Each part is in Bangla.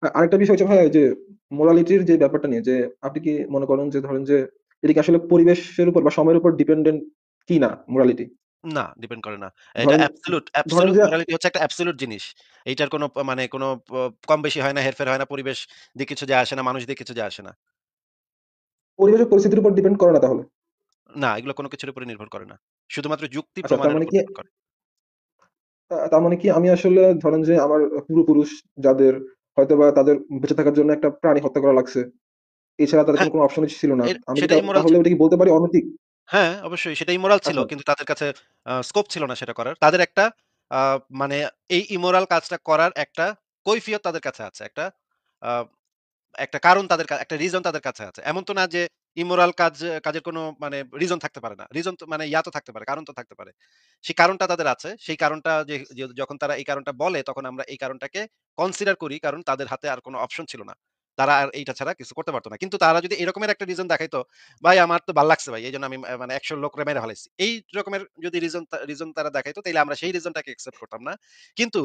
আরেকটা বিষয় হচ্ছে ভাইয়া, যে মোরালিটির যে ব্যাপারটা নিয়ে, যে আপনি কি মনে করেন যে ধরেন যে এটা কি আসলে পরিবেশের উপর বা সময়ের উপর ডিপেন্ডেন্ট কি না মোরালিটি? না, ডিপেন্ড করে না। এটা ধরেন ধরেন অ্যাবসোলিউট যে মোরালিটি হচ্ছে একটা অ্যাবসোলিউট জিনিস। এইটার কোনো মানে কোনো কম বেশি হয় না, হেরফের হয় না, পরিবেশ দিয়ে কিছু যায় আসে না, মানুষ দিয়ে কিছু যায় আসে না। পরিবেশের পরিস্থিতির উপর ডিপেন্ড করে না তাহলে? না, এগুলো কোনো কিছুর উপরে নির্ভর করে না। শুধুমাত্র যুক্তি আচ্ছা, তার প্রমাণের মানে উপর কি, নির্ভর করে। তার মানে কি আমি আসলে ধরেন যে আমার পূর্বপুরুষ যাদের হয়তোবা তাদের বেঁচে থাকার জন্য একটা প্রাণী হত্যা করা লাগছে, এছাড়া তাদের হ্যাঁ, কোনো অপশনই ছিল না, আমি কি সেটা ইমোরাল তাহলে ছিল। ওটা কি বলতে পারি অনৈতিক? হ্যাঁ, অবশ্যই সেটা ইমোরাল ছিল। আচ্ছা। কিন্তু তাদের কাছে স্কোপ ছিল না সেটা করার। তাদের একটা আ মানে এই ইমোরাল কাজটা করার একটা কৈফিয়ত তাদের কাছে আছে। আ একটা কারণ তাদের একটা রিজন তাদের কাছে আছে। এমন তো না যে ইমোরাল কাজের কোনো মানে রিজন থাকতে পারে না। রিজন তো মানে তো থাকতে পারে, কারণ তো থাকতে পারে। সেই কারণটা তাদের আছে। সেই কারণটা যখন তারা এই কারণটা বলে তখন আমরা এই কারণটাকে কনসিডার করি, কারণ তাদের হাতে আর কোনো অপশন ছিল না। তারা আর এইটা ছাড়া কিছু করতে পারত না। কিন্তু তারা যদি এরকমের একটা রিজন দেখাইতো, "ভাই আমার তো ভাল লাগছে ভাই। এইজন্য আমি মানে ১০০ লোকরে মেরে ফেলাইছি।" এই রকমের যদি রিজন তারা দেখাইতো তাইলে আমরা সেই রিজনটাকে অ্যাকসেপ্ট করতাম না। কিন্তু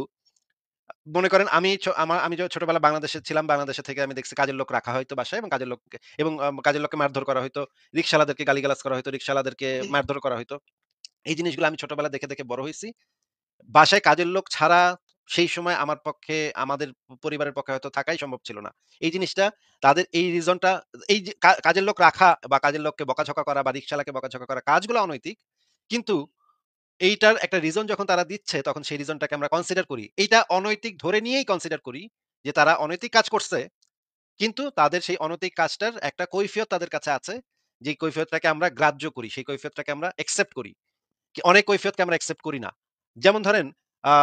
মনে করেন আমি যখন ছোটবেলায় বাংলাদেশে ছিলাম, বাংলাদেশে থেকে আমি দেখছি কাজের লোক রাখা হইতো বাসায় এবং কাজের লোককে মারধর করা হইতো। রিক্শাওয়ালাদেরকে গালিগালাজ করা হইতো, রিক্শাওয়ালাদেরকে মারধর করা হইতো। এই জিনিসগুলো আমি ছোটবেলায় দেখে, দেখে বড় হইছি। বাসায় কাজের লোক ছাড়া সেই সময় আমার পক্ষে, আমাদের পরিবারের পক্ষে হয়তো থাকাই সম্ভব ছিল না। এই জিনিসটা তাদের এই রিজনটা, এই যে কাজের লোক রাখা বা কাজের লোককে বকাঝকা করা বা রিক্শাওয়ালাকে বকাঝকা করা কাজগুলো অনৈতিক। কিন্তু এইটার একটা রিজন যখন তারা দিচ্ছে তখন সেই রিজনটাকে আমরা কনসিডার করি। এইটা অনৈতিক ধরে নিয়েই কনসিডার করি যে তারা অনৈতিক কাজ করছে। কিন্তু তাদের সেই অনৈতিক কাজটার একটা কৈফিয়ত তাদের কাছে আছে। যেই কৈফিয়তটাকে আমরা গ্রাহ্য করি, সেই কৈফিয়তটাকে আমরা অ্যাকসেপ্ট করি। অনেক কৈফিয়তকে আমরা অ্যাকসেপ্ট করি না। যেমন ধরেন আ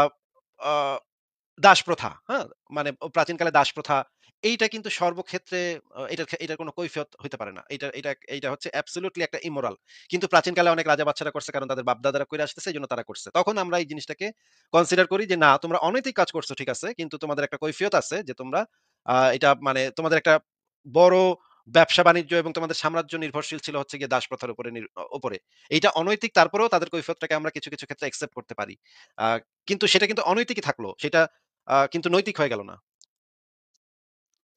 আ দাসপ্রথা, হ্যাঁ? মানে প্রাচীনকালে দাসপ্রথা, এইটা কিন্তু সর্বক্ষেত্রে এটার কোনো কৈফিয়ত হইতে পারে না। এইটা হচ্ছে অ্যাবসোলিউটলি একটা ইমোরাল। কিন্তু প্রাচীনকালে অনেক রাজা বাদশারা করছে, কারণ তাদের বাপ-দাদারা কইরা আসতেছে, এজন্য তারা করছে। তখন আমরা এই জিনিসটাকে কনসিডার করি যে, না তোমরা অনৈতিক কাজ করছো ঠিক আছে। কিন্তু তোমাদের একটা কৈফিয়ত আছে যে তোমরা এটা মানে তোমাদের একটা বড় ব্যবসা-বাণিজ্য এবং তোমাদের সাম্রাজ্য নির্ভরশীল ছিল হচ্ছে গিয়ে দাসপ্রথার উপরে। এইটা অনৈতিক, তারপরেও তাদের কৈফিয়তটাকে আমরা কিছু, কিছু ক্ষেত্রে অ্যাকসেপ্ট করতে পারি। আ কিন্তু সেটা কিন্তু অনৈতিকই থাকলো। সেটা কিন্তু নৈতিক হয়ে গেল না।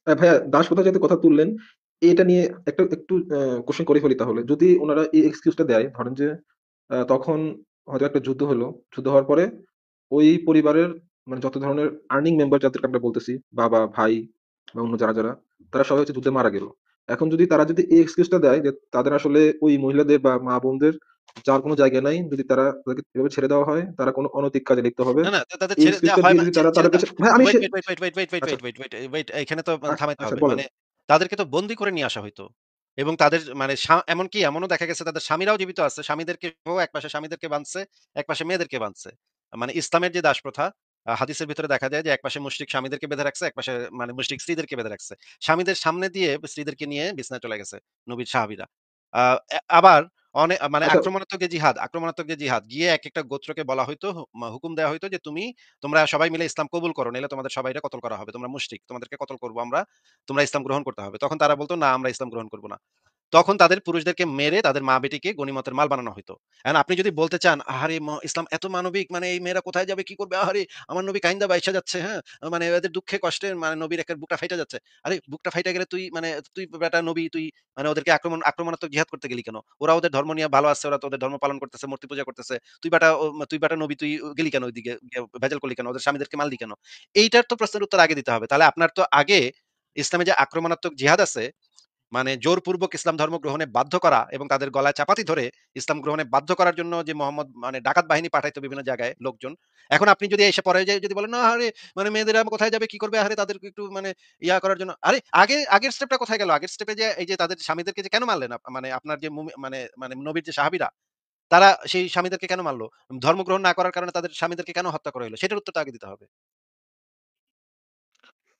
ভাইয়া, দাসপ্রথার যাতে কথা তুললেন, এটা নিয়ে একটু কোশ্চেন করে ফেলি তাহলে। যদি ওনারা এই এক্সকিউজটা দেয়, ধরেন যে তখন হয়তো একটা যুদ্ধ হলো। যুদ্ধ হওয়ার পরে ওই পরিবারের মানে যত ধরনের আর্নিং মেম্বার যাদেরকে আমরা বলতেছি, বাবা, ভাই বা অন্য যারা, তারা সবাই হচ্ছে যুদ্ধে মারা গেল। এখন যদি তারা যদি এই এক্সকিউজটা দেয় যে তাদের আসলে ওই মহিলাদের বা মা-বোনদের যাওয়ার কোনো জায়গা নাই, যদি তাদেরকে এভাবে ছেড়ে দেওয়া হয়, তারা কোনো অনৈতিক কাজে লিপ্ত হবে। না, না, তাদের এই ছেড়ে দেওয়া এক্সকিউজটা হয় দিয়ে না। যদি তারা ছেড়ে তাদের দেওয়া, পেছনে, ভাই আমি ওয়েট, সে wait, wait, wait, wait, wait, আচ্ছা, ওয়েট, ওয়েট, ওয়েট, ওয়েট, এখানে তো থামাইতে আচ্ছা হবে। বলেন। মানে তাদেরকে তো বন্দী করে নিয়ে আসা হইতো। এবং তাদের মানে এমনকি এমনও দেখা গেছে তাদের স্বামীরাও জীবিত আছে। একপাশে স্বামীদেরকে বাঁধছে, একপাশে মেয়েদেরকে বাঁধছে। মানে ইসলামের যে দাসপ্রথা, হাদিসের ভিতরে দেখা যায় যে একপাশে মুশরিক স্বামীদেরকে বেঁধে রাখছে, একপাশে মানে মুশরিক স্ত্রীদেরকে বেঁধে রাখছে। স্বামীদের সামনে দিয়ে স্ত্রীদেরকে নিয়ে বিছানায় চলে গেছে নবীর সাহাবীরা। আ আবার মানে আচ্ছা, আক্রমণাত্মক যে জিহাদ গিয়ে একেকটা গোত্রকে বলা হইতো, হুকুম দেওয়া হইতো যে তোমরা সবাই মিলে ইসলাম কবুল করো, নইলে তোমাদের সবাইরে কতল করা হবে। তোমরা মুশরিক, তোমাদেরকে কতল করব আমরা। তোমরা ইসলাম গ্রহণ করতে হবে। তখন তারা বলত, "না, আমরা ইসলাম গ্রহণ করব না।" তখন তাদের পুরুষদেরকে মেরে তাদের মা-বেটিকে গনিমতের মাল বানানো হইতো। এখন আপনি যদি বলতে চান, "আহারে ইসলাম এত মানবিক, মানে এই মেয়েরা কোথায় যাবে, কি করবে? আহারে আমার নবী কাইন্দা বাইসা যাচ্ছে, হ্যাঁ? মানে এদের দুঃখে কষ্টে মানে নবীর একের বুকটা ফাইটা যাচ্ছে।" আরে বুকটা ফাইটা গেলে তুই বেটা নবী, তুই মানে ওদেরকে আক্রমণাত্মক জিহাদ করতে গেলি কেন? ওরা ওদের ধর্ম নিয়ে ভালো আছে, ওরা তো ওদের ধর্ম পালন করতেছে, মূর্তি পূজা করতেছে। তুই বেটা নবী, তুই গেলি কেন ওইদিকে? ভেজাল করলি কেন? ওদের স্বামীদেরকে মারলি কেন? এইটার তো প্রশ্নের উত্তর আগে দিতে হবে। তাহলে আপনার তো আগে ইসলামে যে আক্রমণাত্মক জিহাদ আছে, মানে জোরপূর্বক ইসলাম ধর্ম গ্রহণে বাধ্য করা এবং তাদের গলায় চাপাতি ধরে ইসলাম গ্রহণে বাধ্য করার জন্য যে মোহাম্মদ মানে ডাকাত বাহিনী পাঠাইতো বিভিন্ন জায়গায় লোকজন। এখন আপনি যদি এসে পরে যাই যদি বলেন, "না আরে মানে মেয়েদেরা কোথায় যাবে, কি করবে? আরে তাদেরকে একটু মানে করার জন্য।" আরে আগের স্টেপটা কোথায় গেল? আগের স্টেপে যে এই যে তাদের স্বামীদেরকে যে কেন মারলেন? মানে আপনার যে মানে নবীর যে সাহাবীরা, তারা সেই স্বামীদেরকে কেন মারল? ধর্মগ্রহণ না করার কারণে তাদের স্বামীদেরকে কেন হত্যা করা হইল? সেটার উত্তরটা আগে দিতে হবে।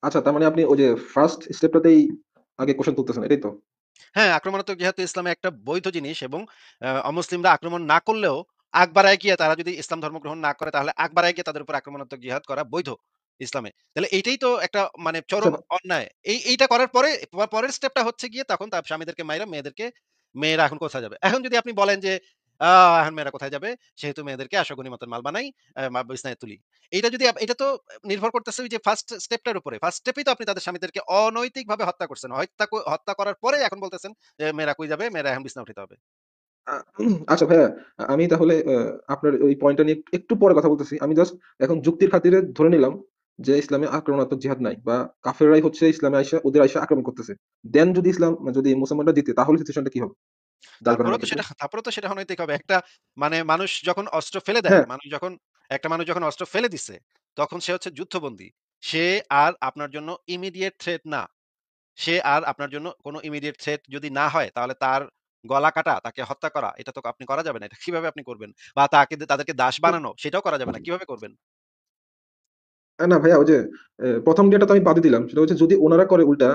আচ্ছা, তার মানে আপনি ওই যে ফার্স্ট স্টেপটাতেই আগে কোশ্চেন তুলতেছেন, এটাই তো? হ্যাঁ, আক্রমণাত্মক জিহাদ তো ইসলামে একটা বৈধ জিনিস এবং অমুসলিমরা আক্রমণ না করলেও আগ বাড়ায় গিয়ে তারা যদি ইসলাম ধর্ম গ্রহণ না করে তাহলে আগ বাড়ায় গিয়ে তাদের উপর আক্রমণাত্মক জিহাদ করা বৈধ ইসলামে। তাহলে এইটাই তো একটা মানে আচ্ছা, চরম অন্যায়। এইটা করার পরে পরের স্টেপটা হচ্ছে গিয়ে তখন তার স্বামীদেরকে মাইরা মেয়েরা এখন কোথায় যাবে? এখন যদি আপনি বলেন যে আ এখন মেয়েরা কোথায় যাবে? সেহেতু মেয়েদেরকে আসো গনিমতের মাল বানাই, বিছনায় তুলি। এইটা যদি এটা তো নির্ভর করতেছে ওই যে ফার্স্ট স্টেপটার উপরে। ফার্স্ট স্টেপেই তো আপনি তাদের স্বামীদেরকে অনৈতিকভাবে হত্যা করছেন। হত্যা করার পরে এখন বলতেছেন যে মেয়েরা কই যাবে? মেয়েরা এখন বিছানায় উঠাইতে হবে। আ আচ্ছা ভাইয়া, আমি তাহলে আপনার ওই পয়েন্টটা নিয়ে একটু পরে কথা বলতেছি। আমি জাস্ট এখন যুক্তির খাতিরে ধরে নিলাম যে ইসলামে আক্রমণাত্মক জিহাদ নাই বা কাফেররাই হচ্ছে ইসলামে আইসা ওদের আইসা আক্রমণ করতেছে। দেন যদি যদি মুসলমানরা জিতে তাহলে সিচুয়েশনটা কি হবে? দাস বানানোর ক্ষেত্রে? তারপরেও তো সেটা অনৈতিক হবে। একটা মানে মানুষ যখন অস্ত্র ফেলে দেয়, হ্যাঁ, একটা মানুষ যখন অস্ত্র ফেলে দিছে, তখন সে হচ্ছে যুদ্ধবন্দী। সে আর আপনার জন্য ইমিডিয়েট থ্রেট না। সে আর আপনার জন্য কোনো ইমিডিয়েট থ্রেট যদি না হয়, তাহলে তার গলা কাটা, তাকে হত্যা করা, এটা তো আপনি করা যাবে না। এটা কিভাবে আপনি করবেন? বা তাদেরকে দাস বানানো, সেটাও করা যাবে না। কিভাবে করবেন? না ভাইয়া ওই যে ১ম ডেটা তো আমি বাদই দিলাম। সেটা হচ্ছে যদি উনারা করে উল্টা,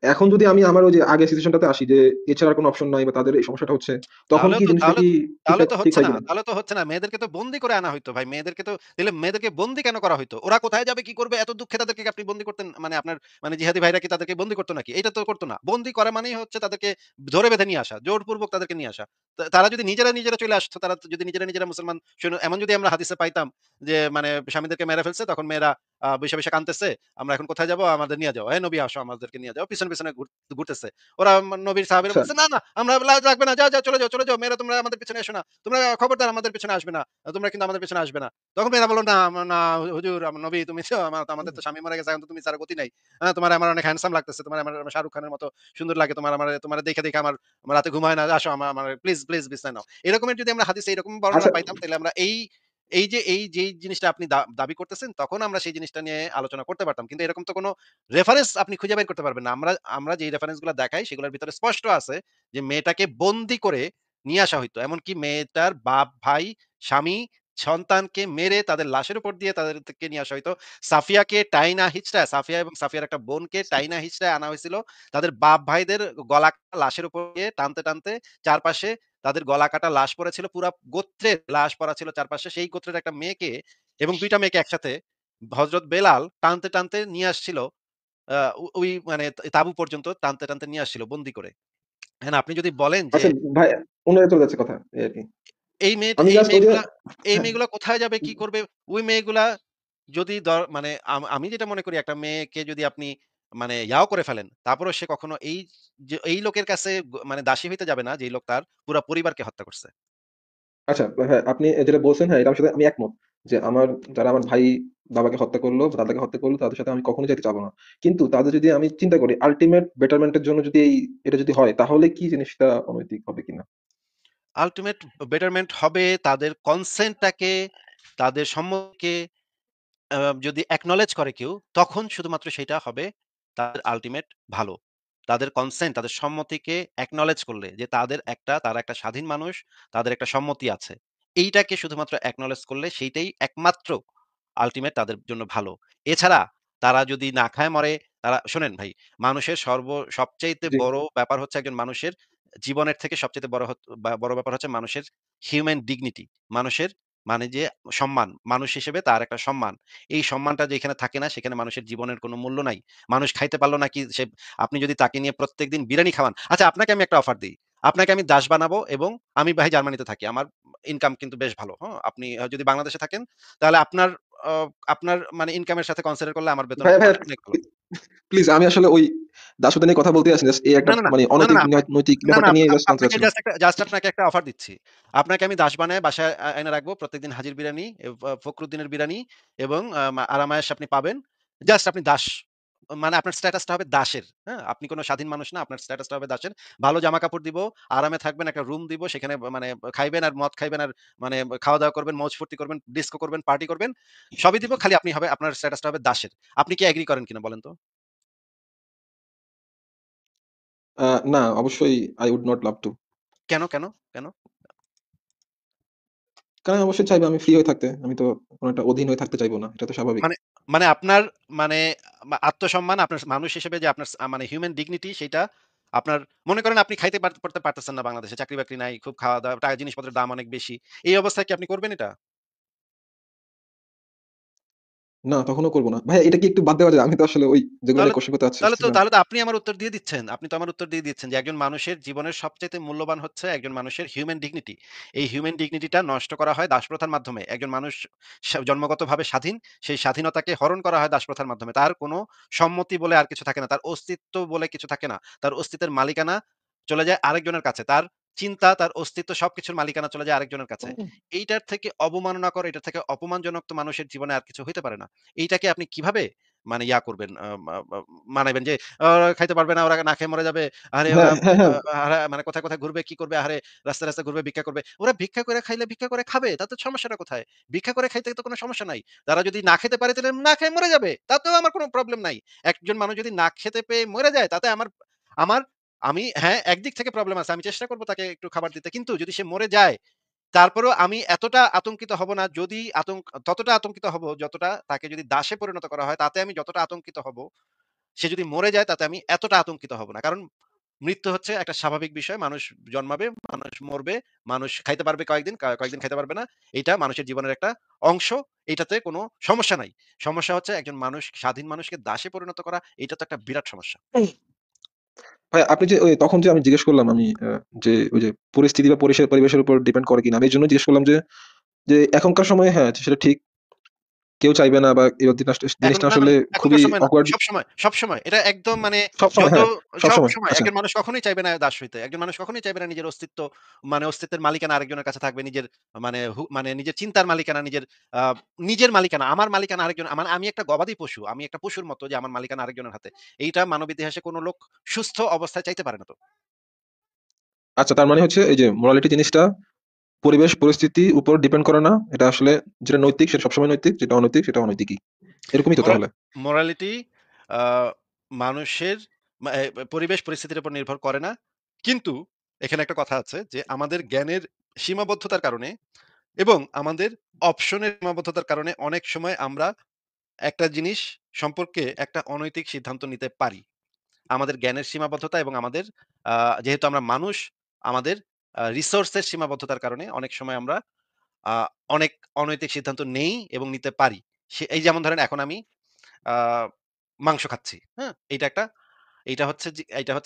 এখন যদি আমি আমার ওই যে আগের সিচুয়েশনটাতে আসি যে এছাড়া আর কোনো অপশন নাই বা তাদের এই সমস্যাটা হচ্ছে, তখন তাহলেও কি তো জিনিসটা তাহলে কি তাহলে তো ঠিক হচ্ছে হয় না। কিনা? তাহলে তো হচ্ছে না। মেয়েদেরকে তো বন্দী করে আনা হইতো ভাই। মেয়েদেরকে বন্দী কেন করা হইতো? ওরা কোথায় যাবে, কি করবে? এত দুঃখে তাদেরকে কি আপনি বন্দী করতেন? মানে আপনার জিহাদি ভাইরা কি তাদেরকে বন্দী করতো নাকি? এটা তো করতো না। বন্দী করা মানেই হচ্ছে তাদেরকে ধরে বেঁধে নিয়ে আসা। জোরপূর্বক তাদেরকে নিয়ে আসা। তারা যদি নিজেরা চলে আসতো, তারা যদি নিজেরা মুসলমান সৈন্য, এমন যদি আমরা হাদিসে পাইতাম যে স্বামীদেরকে মেরে ফেলছে, তখন মেয়েরা বইসা কাঁদতেছে, "আমরা এখন কোথায় যাবো? আমাদের নিয়ে যাও। এই নবী আসো, আমাদেরকে নিয়ে যাও।" পিছনে ঘুরতেছে। ওরা নবীর সাহাবীরা আচ্ছা, বলছে, "না, না, আমরা লাগবে না। যাও, চলে যাও। মেয়েরা তোমরা আমাদের পেছনে এসো না। তোমরা খবরদার আমাদের পেছনে আসবে না। তোমরা কিন্তু আমাদের পেছনে আসবে না।" তখন মেয়েরা বলল, "না, হুজুর, আমার নবী, তুমি তো আমাদের তো স্বামী মারা গেছে। এখন তো তুমি ছাড়া গতি নাই। তোমারে আমার অনেক হ্যান্ডসাম লাগতেছে। আমার শাহরুখ খানের মতো সুন্দর লাগে। তোমারে দেখে আমার রাতে ঘুম হয় না। আসো, আমার প্লিজ বিছানায় নাও।" এরকমের যদি আমরা হাদিসে এরকম বর্ণনা আচ্ছা, পাইতাম, তাইলে আমরা এই যেই জিনিসটা আপনি দাবি করতেছেন, তখন আমরা সেই জিনিসটা নিয়ে আলোচনা করতে পারতাম। কিন্তু এরকম তো কোনো রেফারেন্স আপনি খুঁজে বের করতে পারবেন না। আমরা যেই রেফারেন্স গুলা দেখাই, সেগুলোর ভিতরে স্পষ্ট আছে যে মেয়েটাকে বন্দী করে নিয়ে আসা হইতো। এমনকি মেয়েটার বাপ, ভাই, স্বামী, সন্তানকে মেরে তাদের লাশের উপর দিয়ে তাদেরকে নিয়ে আসা হইতো। সাফিয়া এবং সাফিয়ার একটা বোনকে টাইনা হিচড়ায় আনা হয়েছিল। তাদের বাপ ভাইদের গলা কাটা লাশের উপর দিয়ে টানতে চারপাশে তাদের গলা কাটা লাশ পড়ে ছিল। পুরা গোত্রের লাশ পড়া ছিল চারপাশে। সেই গোত্রের একটা মেয়েকে এবং ২ টা মেয়েকে একসাথে হযরত বেলাল টানতে নিয়ে আসছিল। ওই তাঁবু পর্যন্ত টানতে নিয়ে আসছিল বন্দী করে। এখন আপনি যদি বলেন যে আচ্ছা ভাই, অন্যদিকে চলে যাচ্ছে কথা এই আরকি। এই মেয়েটা আমি এই জাস্ট ওই যে মেয়েগুলা এই হ্যাঁ, মেয়েগুলা কোথায় যাবে, কি করবে? ওই মেয়েগুলা যদি আমি যেটা মনে করি, একটা মেয়েকে যদি আপনি ইয়াও করে ফেলেন, তারপরেও সে কখনো এই লোকের কাছে দাসী হইতে যাবে না, যেই লোক তার পুরা পরিবারকে হত্যা করছে। আচ্ছা হ্যাঁ, আপনি যেটা বলছেন হ্যাঁ, এটার সাথে আমি একমত। যে যারা আমার ভাই বাবাকে হত্যা করলো, দাদাকে হত্যা করলো তাদের সাথে আমি কখনোই যাইতে চাবো না। কিন্তু তাদের যদি আমি চিন্তা করি আল্টিমেট বেটারমেন্ট এর জন্য যদি এটা যদি হয় তাহলে কি জিনিসটা অনৈতিক হবে কিনা? আল্টিমেট বেটারমেন্ট হবে তাদের কনসেন্টটাকে, তাদের সম্মতিকে আ যদি অ্যাকনলেজ করে কেউ, তখন শুধুমাত্র সেটা হবে তাদের আল্টিমেট ভালো। তাদের কনসেন্ট, তাদের সম্মতিকে অ্যাকনলেজ করলে যে তারা একটা স্বাধীন মানুষ, তাদের একটা সম্মতি আছে। এইটাকে শুধুমাত্র অ্যাকনলেজ করলে সেইটাই একমাত্র আল্টিমেট তাদের জন্য ভালো। এছাড়া তারা যদি না খায় মরে, শোনেন ভাই, মানুষের সবচাইতে জি। বড় ব্যাপার হচ্ছে একজন মানুষের জীবনের থেকে সবচাইতে বড় ব্যাপার হচ্ছে মানুষের হিউম্যান ডিগনিটি। মানুষের যে সম্মান, মানুষ হিসেবে তার একটা সম্মান। এই সম্মানটা যেখানে থাকে না, সেখানে মানুষের জীবনের কোনো মূল্য নাই। মানুষ খাইতে পারল না কি, আপনি যদি তাকে নিয়ে প্রত্যেকদিন বিরিয়ানি খাওয়ান। আচ্ছা, আপনাকে আমি একটা অফার দেই। আপনাকে আমি দাস বানাবো এবং আমি ভাই জার্মানিতে থাকি। আমার ইনকাম কিন্তু বেশ ভালো। হ্যাঁ? আপনি যদি বাংলাদেশে থাকেন, তাহলে আ আপনার ইনকামের সাথে কনসিডার করলে আমার বেতন ভাইয়া, অনেক ভালো। প্লিজ আমি আসলে ওই দাসত্ব নিয়ে কথা বলতে যাচ্ছি। জাস্ট এই একটা না, না, না, মানে না, না, অনৈতিক না, নৈতিক না, না, ব্যাপারটা নিয়ে জাস্ট জানতে আপনাকে চাচ্ছিলাম। আপনাকে একটা অফার দিচ্ছি। আপনাকে আমি দাস বানায় বাসায় এনে রাখবো। প্রত্যেকদিন হাজির বিরিয়ানি, ফখরুদ্দিনের বিরিয়ানি এবং আরাম-আয়েশ আপনি পাবেন। জাস্ট আপনি দাস। আপনার স্ট্যাটাসটা হবে দাসের। হ্যাঁ? আপনি কোন স্বাধীন মানুষ না। আপনার স্ট্যাটাসটা হবে দাসের। ভালো জামাকাপড় দিব, আরামে থাকবেন, একটা রুম দিব। সেখানে খাইবেন আর মদ খাইবেন আর মানে খাওয়া-দাওয়া করবেন, মৌজ ফুর্তি করবেন, ডিস্কো করবেন, পার্টি করবেন। সবই দিব। খালি আপনার স্ট্যাটাসটা হবে দাসের। আপনি কি এগ্রি করেন কিনা বলেন তো? না অবশ্যই I would not love to। কেন? কারণ আমি অবশ্যই চাইবো আমি ফ্রি হয়ে থাকতে। আমি তো কোন একটা অধীন হয়ে থাকতে চাইবো না। এটা তো স্বাভাবিক। মানে আপনার মানে আত্মসম্মান, আপনার মানুষ হিসেবে যে আপনার হিউম্যান ডিগনিটি, সেইটা আপনার, মনে করেন আপনি খাইতে পড়তে পারতেছেন না বাংলাদেশে। চাকরি-বাকরি নাই, খুব খাওয়া-দাওয়া, জিনিসপত্রের দাম অনেক বেশি। এই অবস্থায় কি আপনি করবেন এটা? না, তখনও করব না। ভাইয়া এটা কি একটু বাদ দেওয়া যায়? আমি তো আসলে ওই যেগুলো তাহলে নিয়ে কোয়েশ্চেন করতে তাহলে তো চাচ্ছিলাম। তাহলে তো আপনি আমার উত্তর দিয়ে দিচ্ছেন। আপনি তো আমার উত্তর দিয়ে দিচ্ছেন যে একজন মানুষের জীবনের সবচাইতে মূল্যবান হচ্ছে একজন মানুষের হিউম্যান ডিগনিটি। এই হিউম্যান ডিগনিটিটা নষ্ট করা হয় দাসপ্রথার মাধ্যমে। একজন মানুষ জন্মগতভাবে স্বাধীন, সেই স্বাধীনতাকে হরণ করা হয় দাসপ্রথার মাধ্যমে। তার কোনো সম্মতি বলে আর কিছু থাকে না। তার অস্তিত্ব বলে কিছু থাকে না। তার অস্তিত্বের মালিকানা চলে যায় আরেকজনের কাছে। তার চিন্তা, তার অস্তিত্ব সবকিছুর মালিকানা চলে যায় আরেকজনের কাছে। হুম। এইটার থেকে অবমাননাকর, এটার থেকে অপমানজনক তো মানুষের জীবনে আর কিছু হইতে পারে না। এইটাকে আপনি কিভাবে মানে ইয়া করবেন, মানাইবেন যে খাইতে পারবে না, ওরা না খেয়ে মরে যাবে। আরে ওরা হ্যাঁ, হ্যাঁ, হ্যাঁ। মানে কোথায়, কোথায় ঘুরবে, কি করবে? আহারে রাস্তায়, রাস্তায় ঘুরবে, ভিক্ষা করবে। ওরা ভিক্ষা করে খাইলে ভিক্ষা করে খাবে। তাতে সমস্যাটা কোথায়? ভিক্ষা করে খাইতে তো কোনো সমস্যা নাই। তারা যদি না খেতে পারে তাহলে না খেয়ে মরে যাবে। তাতেও আমার কোনো প্রবলেম নাই। একজন মানুষ যদি না খেতে পেয়ে মরে যায় তাতে আমার আমি হ্যাঁ, একদিক থেকে প্রবলেম আছে। আমি চেষ্টা করব তাকে একটু খাবার দিতে। কিন্তু যদি সে মরে যায় তারপরেও আমি এতটা আতঙ্কিত হব না, যদি ততটা আতঙ্কিত হব যতটা তাকে যদি দাসে পরিণত করা হয় তাতে আমি যতটা আতঙ্কিত হব, সে যদি মরে যায় তাতে আমি এতটা আতঙ্কিত হব না। কারণ মৃত্যু হচ্ছে একটা স্বাভাবিক বিষয়। মানুষ জন্মাবে, মানুষ মরবে, মানুষ খাইতে পারবে কয়েকদিন, কয়েকদিন খাইতে পারবে না। এইটা মানুষের জীবনের একটা অংশ। এইটাতে কোনো সমস্যা নাই। সমস্যা হচ্ছে একজন মানুষ, স্বাধীন মানুষকে দাসে পরিণত করা, এটা তো একটা বিরাট সমস্যা। ভাই আপনি যে ওই তখন যে আমি জিজ্ঞেস করলাম আমি যে ওই যে পরিস্থিতি বা পরিবেশের উপর ডিপেন্ড করে কিনা, আমি এই জন্য জিজ্ঞেস করলাম যে যে এখনকার সময়ে হ্যাঁ সেটা ঠিক, কেউ চাইবে না বা এই জিনিসটা এখন জিনিসটা না, না, আসলে না, খুবই এখনকার সময় না। অকওয়ার্ড। সবসময়, সবসময়। এটা একদম মানে সবসময় যত হ্যাঁ, সবসময় সবসময় আচ্ছা। একজন মানুষ কখনোই চাইবে না দাস হইতে। একজন মানুষ কখনোই চাইবে না নিজের অস্তিত্ব, মানে অস্তিত্বের মালিকানা আরেকজনের কাছে থাকবে। নিজের মানে নিজের চিন্তার মালিকানা, আ নিজের মালিকানা, আমার মালিকানা আরেকজন, আমি একটা গবাদি পশু। আমি একটা পশুর মতো যে আমার মালিকানা আরেকজনের হাতে। এইটা মানব ইতিহাসে কোন লোক সুস্থ অবস্থায় চাইতে পারে না তো। আচ্ছা, তার মানে হচ্ছে এই যে মোরালিটি জিনিসটা পরিবেশ পরিস্থিতির উপর ডিপেন্ড করে না, এটা আসলে যেটা নৈতিক সেটা সবসময় নৈতিক, যেটা অনৈতিক সেটা অনৈতিকই, এরকমই তো মোরা তাহলে। মোরালিটি আ মানুষের পরিবেশ পরিস্থিতির উপর নির্ভর করে না। কিন্তু এখানে একটা কথা আছে যে আমাদের জ্ঞানের সীমাবদ্ধতার কারণে এবং আমাদের অপশনের সীমাবদ্ধতার কারণে অনেক সময় আমরা একটা জিনিস সম্পর্কে একটা অনৈতিক সিদ্ধান্ত নিতে পারি। আমাদের জ্ঞানের সীমাবদ্ধতা এবং আমাদের আ যেহেতু আমরা মানুষ, আমাদের রিসোর্স এর সীমাবদ্ধতার কারণে অনেক সময় আমরা আ অনেক অনৈতিক সিদ্ধান্ত নেই এবং নিতে পারি। এই যেমন ধরেন এখন আমি আ মাংস খাচ্ছি। হ্যাঁ? এইটা হচ্ছে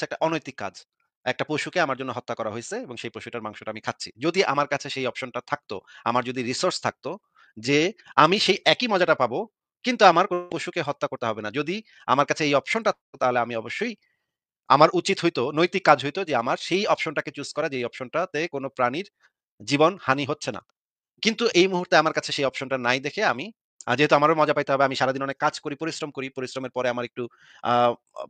একটা অনৈতিক কাজ। একটা পশুকে আমার জন্য হত্যা করা হইছে এবং সেই পশুটার মাংসটা আমি খাচ্ছি। যদি আমার কাছে সেই অপশনটা থাকতো, আমার যদি রিসোর্স থাকতো যে আমি সেই একই মজাটা পাবো, কিন্তু আমার কোন পশুকে হত্যা করতে হবে না। যদি আমার কাছে এই অপশনটা থাকতো তাহলে আমি অবশ্যই, আমার উচিত হইতো, নৈতিক কাজ হইতো যে আমার সেই অপশনটাকে চুজ করা, যে এই অপশনটাতে কোন প্রাণীর জীবন হানি হচ্ছে না। কিন্তু এই মুহূর্তে আমার কাছে সেই অপশনটা নাই দেখে আমি, যেহেতু আমারও মজা পাইতে হবে, আমি সারাদিন অনেক কাজ করি, পরিশ্রম করি। পরিশ্রমের পরে আমার একটু আ আ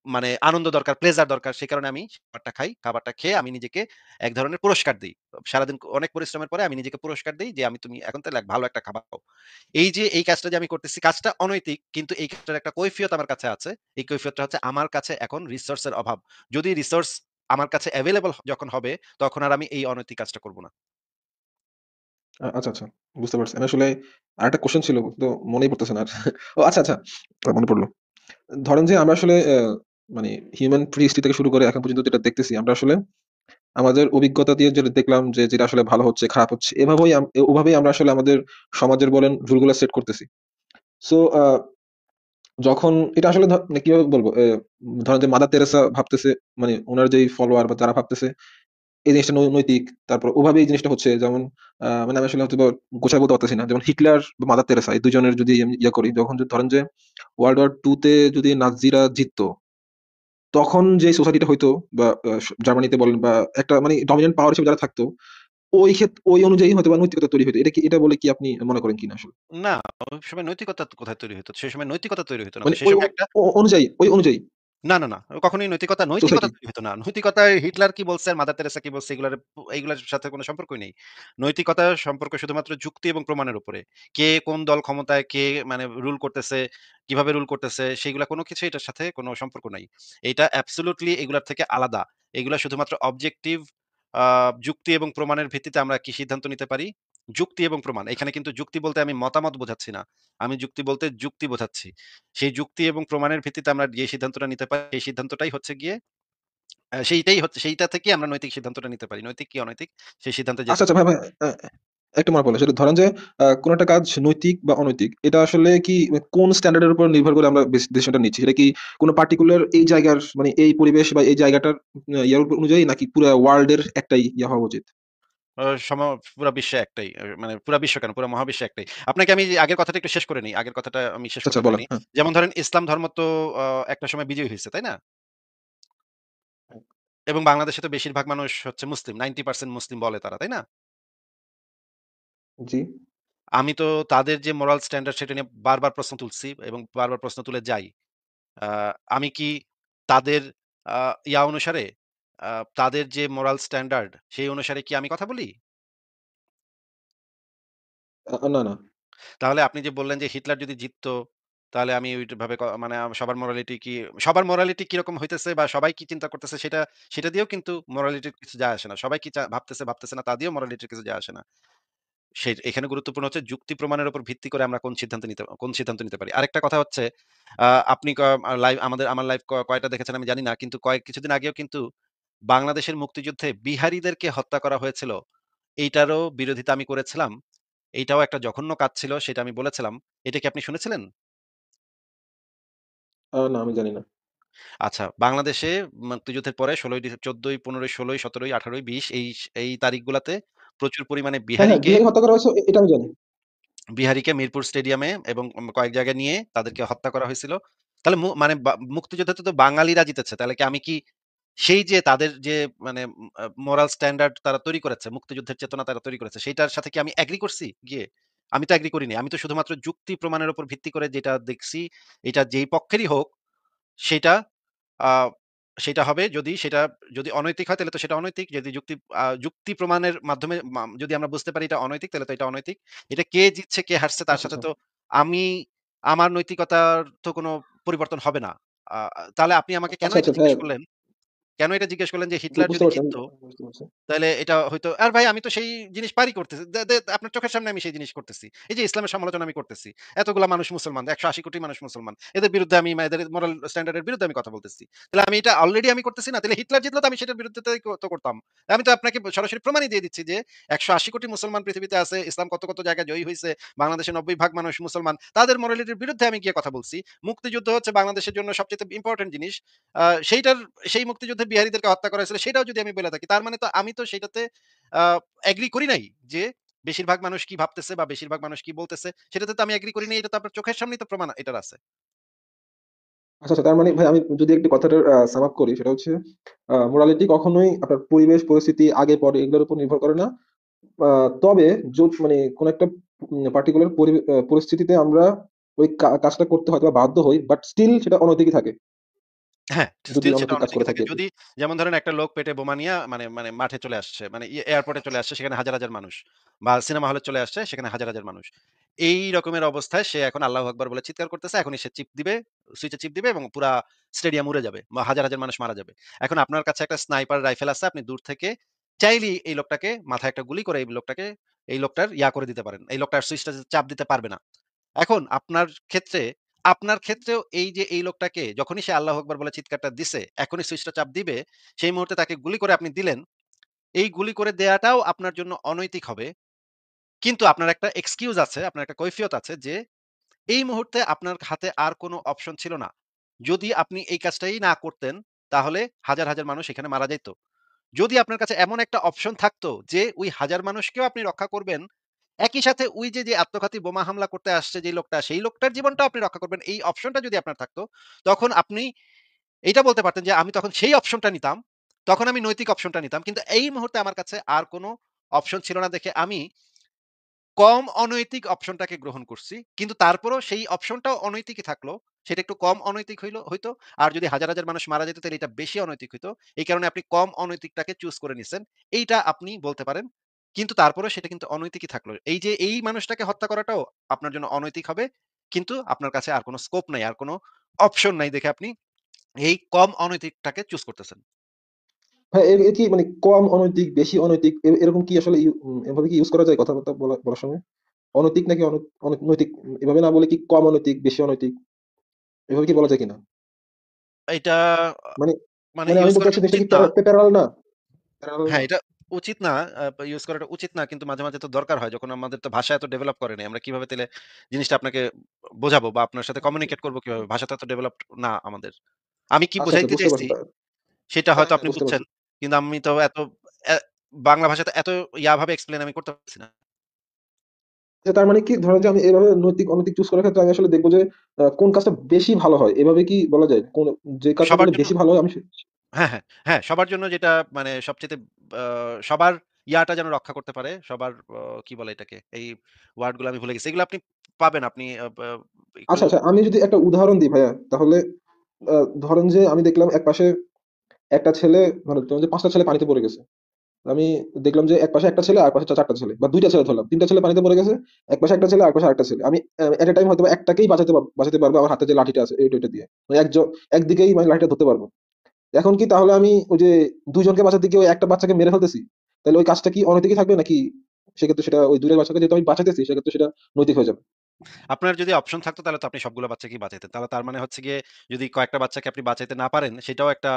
মানে আনন্দ দরকার, প্লেজার দরকার। সেই কারণে আমি খাবারটা খাই। খাবারটা খেয়ে আমি নিজেকে এক ধরনের পুরস্কার দেই। সারাদিন অনেক পরিশ্রমের পরে আমি নিজেকে পুরস্কার দেই যে, তুমি এখন তাহলে ভালো একটা খাবার খাও। এই যে এই কাজটা যে আমি করতেছি, কাজটা অনৈতিক কিন্তু এই কাজটার একটা কৈফিয়ত আমার কাছে আছে। এই কৈফিয়তটা হচ্ছে আমার কাছে এখন রিসোর্স এর অভাব। যদি রিসোর্স আমার কাছে এভেইলেবল যখন হবে, তখন আর আমি এই অনৈতিক কাজটা করব না। আচ্ছা, আচ্ছা, বুঝতে পারছি। আমি আসলে আরেকটা কোয়েশ্চেন ছিল তো মনেই পড়তেছে না আর। ও আচ্ছা, আচ্ছা, মনে পড়ল। ধরেন যে আমরা আসলে মানে হিউম্যান হিস্ট্রি থেকে শুরু করে এখন পর্যন্ত যেটা দেখতেছি আমরা আসলে আমাদের অভিজ্ঞতা দিয়ে যেটা দেখলাম যে যেটা আসলে ভালো হচ্ছে, খারাপ হচ্ছে, ওভাবেই আমরা আসলে আমাদের সমাজের বলেন রুলগুলা সেট করতেছি। সো যখন এটা আসলে মানে কিভাবে বলবো? ধরেন যে মাদার তেরেসা ভাবতেছে, মানে উনার যেই ফলোয়ার বা যারা ভাবতেছে এই জিনিসটা নৈতিক। তারপর ওভাবে এই জিনিসটা হচ্ছে যেমন মানে আমি আসলে হয়তোবা গোছায় বলতে পারতেছি না। যেমন হিটলার বা মাদার তেরেসা এই ২ জনের যদি আমি ইয়া করি, যখন ধরেন যে ওয়ার্ল্ড ওয়ার 2 তে যদি নাৎসিরা জিততো, তখন যে সোসাইটিটা হইতো বা জার্মানিতে বলেন বা একটা মানে ডমিন্যান্ট পাওয়ার হিসেবে যারা থাকতো, ওই অনুযায়ী হয়তোবা নৈতিকতা তৈরি হইতো। এটা বলে কি আপনি মনে করেন কিনা আসলে? না, ওই সময় নৈতিকতা কোথায় তৈরি হইতো? সে সময় নৈতিকতা তৈরি হইতো না তো। মানে সে ওই সময় একটা অনুযায়ী না, না, না। কখনোই নৈতিকতা সোসাইটি। তৈরি হতো না। নৈতিকতায় হিটলার কি বলছে, আর মাদার তেরেসা কি বলছে, এগুলার সাথে কোনো সম্পর্কই নেই। নৈতিকতার সম্পর্ক শুধুমাত্র যুক্তি এবং প্রমাণের উপরে। কে কোন দল ক্ষমতায়, কে মানে রুল করতেছে, কিভাবে রুল করতেছে, সেগুলা কোনো কিছু এটার সাথে কোনো সম্পর্ক নাই। এটা অ্যাবসোলিউটলি এগুলার থেকে আলাদা। এগুলা শুধুমাত্র অবজেক্টিভ আ যুক্তি এবং প্রমাণের ভিত্তিতে আমরা কি সিদ্ধান্ত নিতে পারি? যুক্তি এবং প্রমাণ। এখানে কিন্তু যুক্তি বলতে আমি মতামত বোঝাচ্ছি না। আমি যুক্তি বলতে যুক্তি বোঝাচ্ছি। সেই যুক্তি এবং প্রমাণের ভিত্তিতে আমরা যে সিদ্ধান্তটা নিতে পারি, সেই সিদ্ধান্তটাই হচ্ছে গিয়ে সেইটা থেকে আমরা নৈতিক সিদ্ধান্তটা নিতে পারি। নৈতিক কি অনৈতিক সেই সিদ্ধান্তে আচ্ছা, যেতে আচ্ছা, পারি। ভাই, ভাই, একটা মনে পড়লো সেটা ধরেন যে কোন একটা কাজ নৈতিক বা অনৈতিক এটা আসলে কি কোন স্ট্যান্ডার্ডের উপর নির্ভর করে আমরা ডিসিশনটা নিচ্ছি, সেটা কি কোনো পার্টিকুলার এই জায়গার মানে এই পরিবেশ বা এই জায়গাটার ইয়ার উপর অনুযায়ী, নাকি পুরো ওয়ার্ল্ডের একটাই ইয়া হওয়া উচিত? আ সম পুরা বিশ্বে একটাই। মানে পুরা বিশ্ব কেন, পুরা মহাবিশ্বে একটাই। আপনাকে আমি আগের কথাটা একটু শেষ করে নিই। আগের কথাটা আমি শেষ আচ্ছা করতে আচ্ছা, বলেন। পারিনি। হ্যাঁ। যেমন ধরেন ইসলাম ধর্ম তো একটা সময় বিজয়ী হইছে, তাই না? এবং বাংলাদেশে তো বেশিরভাগ মানুষ হচ্ছে মুসলিম। 90% মুসলিম বলে তারা, তাই না? জি। আমি তো তাদের যে মোরাল স্ট্যান্ডার্ড সেটা নিয়ে বারবার প্রশ্ন তুলছি এবং বারবার প্রশ্ন তুলে যাই। আ আমি কি তাদের আ ইয়া অনুসারে আ তাদের যে মোরাল স্ট্যান্ডার্ড সেই অনুসারে কি আমি কথা বলি? না না। তাহলে আপনি যে বললেন যে হিটলার যদি জিততো, তাহলে আমি ওইভাবে মানে সবার মোরালিটি কিরকম হইতেছে বা সবাই কি চিন্তা করতেছে সেটা দিয়েও কিন্তু মোরালিটির কিছু যায় আসে না। সবাই কি ভাবতেছে না তা দিয়েও মোরালিটির কিছু যায় আসে না। এখানে গুরুত্বপূর্ণ হচ্ছে যুক্তি প্রমাণের উপর ভিত্তি করে আমরা কোন সিদ্ধান্ত নিতে পারি। আরেকটা কথা হচ্ছে আপনি আমার লাইভ কয়টা দেখেছেন আমি জানি না। কিন্তু কিছুদিন আগেও কিন্তু বাংলাদেশের মুক্তিযুদ্ধে বিহারীদেরকে হত্যা করা হয়েছিল। এইটারও বিরোধিতা আমি করেছিলাম। এইটাও একটা জঘন্য কাজ ছিল সেটা আমি বলেছিলাম। এটা কি আপনি শুনেছিলেন? না, আমি জানি না। আচ্ছা, বাংলাদেশে মুক্তিযুদ্ধের পরে ১৪ই, ১৫ই, ১৬ই, ১৭ই, ১৮ই, ২০ এই তারিখগুলাতে প্রচুর পরিমাণে হ্যাঁ হ্যাঁ, বিহারি হত্যা করা হয়েছে এটা আমি জানি। বিহারীকে মিরপুর স্টেডিয়ামে এবং কয়েক জায়গায় নিয়ে তাদেরকে হত্যা করা হয়েছিল। তাহলে মানে মুক্তিযুদ্ধে তো বাঙালিরা জিতেছে। তাহলে কি আমি কি সেই যে তাদের যে মানে মোরাল স্ট্যান্ডার্ড তারা তৈরি করেছে, মুক্তিযুদ্ধের চেতনা তারা তৈরি করেছে, সেইটার সাথে কি আমি এগ্রি করছি গিয়ে? আমি তো এগ্রি করিনি। আমি তো শুধুমাত্র যুক্তি প্রমাণের উপর ভিত্তি করে যেটা দেখছি, এটা যেই পক্ষেরই হোক সেটা আ সেটা হবে যদি অনৈতিক হয় তাহলে তো সেটা অনৈতিক। যদি যুক্তি প্রমাণের মাধ্যমে যদি আমরা বুঝতে পারি এটা অনৈতিক তাহলে তো এটা অনৈতিক। এটা কে জিতছে কে হারছে তার আচ্ছা সাথে আচ্ছা। তো আমি আমার নৈতিকতার তো কোনো পরিবর্তন হবে না। আ তাহলে আপনি আমাকে কেন আচ্ছা এটা আচ্ছা ভাইয়া। জিজ্ঞেস করলেন? কেন এটা জিজ্ঞেস করলেন যে জি, হিটলার বুঝতে যদি পারছি আমি। জিতত বুঝতে পারছি। তাইলে এটা হয়তো আর ভাই আমি তো সেই জিনিস পারি করতেছি। দে দে আপনার চোখের সামনে আমি সেই জিনিস করতেছি। এই যে ইসলামের সমালোচনা আমি করতেছি। এতগুলা মানুষ মুসলমান, ১৮০ কোটি মানুষ মুসলমান। এদের বিরুদ্ধে এদের মোরাল স্ট্যান্ডার্ড এর বিরুদ্ধে আমি কথা বলতেছি। তাহলে আমি এটা অলরেডি আমি করতেছি না। তাহলে হিটলার জিতলে তো আমি সেটার বিরুদ্ধে তো করতাম। আমি তো আপনাকে সরাসরি প্রমাণই দিয়ে দিচ্ছি যে ১৮০ কোটি মুসলমান পৃথিবীতে আছে। ইসলাম কত জায়গায় জয়ী হইছে। বাংলাদেশে ৯০ ভাগ মানুষ মুসলমান। তাদের মোরালিটির বিরুদ্ধে আমি গিয়ে কথা বলছি। মুক্তিযুদ্ধ হচ্ছে বাংলাদেশের জন্য সবচাইতে ইম্পোর্টেন্ট জিনিস। আ সেইটার সেই মুক্তিযুদ্ধে বিহারীদেরকে হত্যা করা হয়েছিল সেটাও যদি আমি বলে থাকি তার মানে তো আমি তো সেটাতে আ এগ্রি করি নাই যে বেশিরভাগ মানুষ কি ভাবতেছে বা বেশিরভাগ মানুষ কি বলতেছে সেটাতে তো আমি এগ্রি করি নাই। এটা তো আপনার চোখের সামনেই তো প্রমাণ এটার আছে। আচ্ছা আচ্ছা, তার মানে ভাই আমি যদি একটু কথাটার সাম আপ করি, সেটা হচ্ছে মোরালিটি কখনোই আপনার পরিবেশ পরিস্থিতি আগে পরে এগুলোর উপর নির্ভর করে না। তবে মানে কোন একটা পার্টিকুলার পরিস্থিতিতে আমরা ওই কাজটা করতে হয়তো বা বাধ্য হই, বাট স্টিল সেটা অনৈতিকই থাকে হ্যাঁ, যদি স্টিল সেটা অনৈতিক কাজ করে অনৈতিকই থাকে। থাকি আর কি। যদি যেমন ধরেন একটা লোক পেটে বোমা নিয়া মানে মানে মাঠে চলে আসছে। মানে এয়ারপোর্টে চলে আসছে সেখানে হাজার মানুষ। বা সিনেমা হলে চলে আসছে সেখানে হাজার মানুষ। এই রকমের অবস্থায় সে এখন আল্লাহু আকবার বলে চিৎকার করতেছে। এখনই সে সুইচে চিপ দিবে এবং পুরা স্টেডিয়াম উড়ে যাবে। বা হাজার মানুষ মারা যাবে। এখন আপনার কাছে একটা স্নাইপার রাইফেল আছে। আপনি দূর থেকে চাইলেই এই লোকটাকে মাথায় একটা গুলি করে এই লোকটার করে দিতে পারেন। এই লোকটার সুইচটা চাপ দিতে পারবে না। এখন আপনার ক্ষেত্রেও এই যে এই লোকটাকে যখনই সে আল্লাহু আকবার বলে চিৎকারটা দিছে, এখনই সুইচটা চাপ দিবে, সেই মুহূর্তে তাকে গুলি করে আপনি দিলেন। এই গুলি করে দেয়াটাও আপনার জন্য অনৈতিক হবে। কিন্তু আপনার একটা এক্সকিউজ আছে, আপনার একটা কৈফিয়ত আছে যে এই মুহূর্তে আপনার হাতে আর কোনো অপশন ছিল না। যদি আপনি এই কাজটাই না করতেন, তাহলে হাজার মানুষ এখানে মারা যাইত। যদি আপনার কাছে এমন একটা অপশন থাকতো যে ওই হাজার মানুষকেও আপনি রক্ষা করবেন, একই সাথে ওই যে আত্মঘাতী বোমা হামলা করতে আসছে যে লোকটা, সেই লোকটার জীবনটাও আপনি রক্ষা করবেন। এই অপশনটা যদি আপনার থাকতো, তখন আপনি এইটা বলতে পারতেন যে, "আমি তখন সেই অপশনটা নিতাম। তখন আমি নৈতিক অপশনটা নিতাম।" কিন্তু এই মুহূর্তে আমার কাছে আর কোন অপশন ছিল না দেখে আমি কম অনৈতিক অপশনটাকে গ্রহণ করছি। কিন্তু তারপরেও সেই অপশনটাও অনৈতিকই থাকলো। সেটা একটু কম অনৈতিক হইতো। আর যদি হাজার মানুষ মারা যেত তাহলে এটা বেশি অনৈতিক হইতো। এই কারণে আপনি কম অনৈতিকটাকে চুজ করে নিছেন। এইটা আপনি বলতে পারেন। কিন্তু তারপরেও সেটা কিন্তু অনৈতিকই থাকলো। এই যে এই মানুষটাকে হত্যা করাটাও আপনার জন্য অনৈতিক হবে। কিন্তু আপনার কাছে আর কোন স্কোপ নাই, আর কোন অপশন নাই দেখে আপনি এই কম অনৈতিকটাকে চুজ করতেছেন। হ্যাঁ, এ এ কি মানে কম অনৈতিক, বেশি অনৈতিক এরকম কি আসলে এভাবে কি ইউজ করা যায় কথাবার্তা বলার সময়? অনৈতিক নাকি নৈতিক, এভাবে না বলে কি কম অনৈতিক, বেশি অনৈতিক এভাবে কি বলা যায় কিনা? এটা মানে মানে মানে আমি ইউজ বলতে করাটা চাচ্ছি জিনিসটা উচিত কি না। প্যারালাল না? প্যারালাল হ্যাঁ, না? এটা উচিত না, ইউজ করাটা উচিত না। কিন্তু মাঝে, মাঝে তো দরকার হয়। যখন আমাদের তো ভাষা এত ডেভেলপ করে নাই। আমরা কিভাবে তাইলে জিনিসটা আপনাকে বোঝাবো বা আপনার সাথে কমিউনিকেট করব কিভাবে? ভাষা তো এত ডেভেলপড না আমাদের। আমি কি আচ্ছা, আচ্ছা বুঝাইতে বুঝতে চাইছি পারছি। সেটা হ্যাঁ, হয়তো হ্যাঁ আপনি বুঝতে বুঝছেন। পারছি। কিন্তু আমি তো এত অ্যা বাংলা ভাষাতে এত ভাবে এক্সপ্লেইন আমি করতে পারছি না। যে তার মানে কি ধরেন যে আমি এভাবে নৈতিক অনৈতিক চুজ করার ক্ষেত্রে আমি আসলে দেখবো যে কোন কাজটা বেশি ভালো হয়। এভাবে কি বলা যায়? কোন যে কাজটা সবার করলে জন্য বেশি ভালো হয় আমি হ্যাঁ, হ্যাঁ, হ্যাঁ, সবার জন্য যেটা মানে সবচাইতে আ সবার ইয়াটা যেন রক্ষা করতে পারে। সবার কি বলে এটাকে? এই ওয়ার্ড গুলো আমি ভুলে গেছি। এগুলো আপনি পাবেন। আপনি আ বা আচ্ছা, এগুলো আচ্ছা আমি যদি একটা উদাহরণ দিই ভাইয়া তাহলে আ ধরেন যে আমি দেখলাম একপাশে একটা ছেলে ধরেন যে ৫ টা ছেলে পানিতে পড়ে গেছে। আমি দেখলাম যে একপাশে একটা ছেলে আর পাশে ৪ টা ছেলে বা ২ টা ছেলে ধরলাম। ৩ টা ছেলে পানিতে পড়ে গেছে। একপাশে একটা ছেলে আরেকপাশে আরেকটা ছেলে। আমি এট a টাইম হয়তোবা একটাকেই বাঁচাতে পারবো আমার হাতে যে লাঠিটা আছে ওইটা দিয়ে। মানে একদিকেই মানে লাঠিটা ধরতে পারবো। এখন কি তাহলে আমি ওই যে ২ জনকে বাঁচাতে গিয়ে ওই একটা বাচ্চাকে মেরে ফেলতেছি? তাহলে ওই কাজটা কি অনৈতিকই থাকবে নাকি সেক্ষেত্রে সেটা ওই ২ টা বাচ্চাকে যেহেতু আমি বাঁচাইতেছি সেক্ষেত্রে সেটা নৈতিক হয়ে যাবে? আপনার যদি অপশন থাকতো তাহলে তো আপনি সবগুলো বাচ্চাকেই বাঁচাইতেন। তাহলে তার মানে হচ্ছে গিয়ে যদি কয়েকটা বাচ্চাকে আপনি বাঁচাইতে না পারেন সেটাও একটা